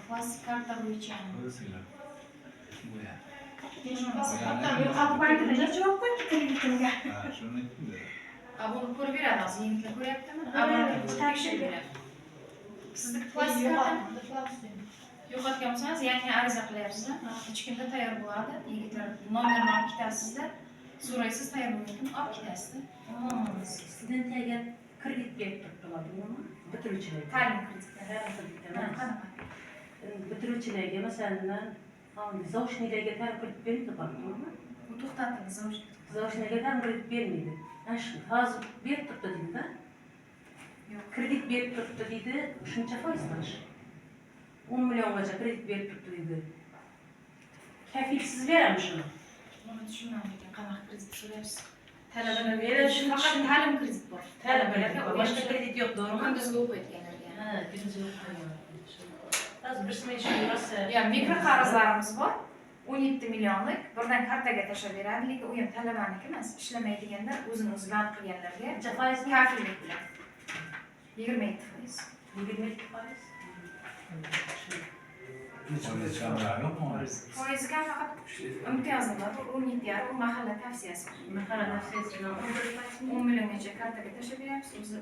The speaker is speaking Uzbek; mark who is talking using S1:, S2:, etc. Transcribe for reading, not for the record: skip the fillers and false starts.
S1: plastik karta bo'yicha.
S2: O'zinglar. Bu ya.
S1: Xalq bankida necha vaqt bo'ldi kreditimga?
S2: Ha, shuni aytdim-da.
S1: Buni ko'rib beradi hozir, yigitlar ko'ryaptimi? Buni tekshirib beradi. Sizniki plastik karta yo'qotgan bo'lsangiz, yangi ariza qilyapsizlar. Hech kimda tayyor bo'ladi. Yigitlar nomerini olib ketasizlar. So'raysiz, tayyor bo'lgan olib ketasizlar.
S3: Studentiyaga kredit berib turibdilar, bitiruvchilarga.
S1: Ta'lim krediti.
S3: Qanaqa? Bitiruvchilarga masalan, zaochnilarga ta'lim kredit bermaydi, to'g'rimi?
S1: Bu to'xtatildi, zaochnik.
S3: Zaochnilarga ta'lim kredit bermaydi. Hozir berib turibdi deydi-da.
S1: Yo'q.
S3: Kredit berib turibdi deydi, shuncha foiz qilish. 10 milliongacha kredit berib turibdi deydi. Kafilsiz beramiz shuni.
S1: Buni tushunmadim ekan, qanaqa kredit so'rayapsiz? Talabalarga berilishi faqat ta'lim krediti bor.
S3: Talabalarga boshqa kredit yo'q, to'g'rimi?
S1: Kunduzgi o'qiyotganlarga.
S3: Ha, kunduzgi o'qiyotganlar. Hozir bir summa ishga rosa.
S1: Ya mikro qarzlarimiz bor. 17 millionlik birdan kartaga tashlab beradi, lekin u ham talabaniki emas. Ishlamaydiganlar, o'zini o'zi band qilganlarga
S3: Necha foiz?
S1: kafillik bilan. 27%.
S3: 27%.
S2: Necha yo'qmi?
S1: Foizga faqat imtiyozlar bor. 17,5 u mahalla tavsiyasi.
S3: Mahalla tavsiyasi bilan
S1: 10 milliongacha kartaga tashlab beramiz, o'zi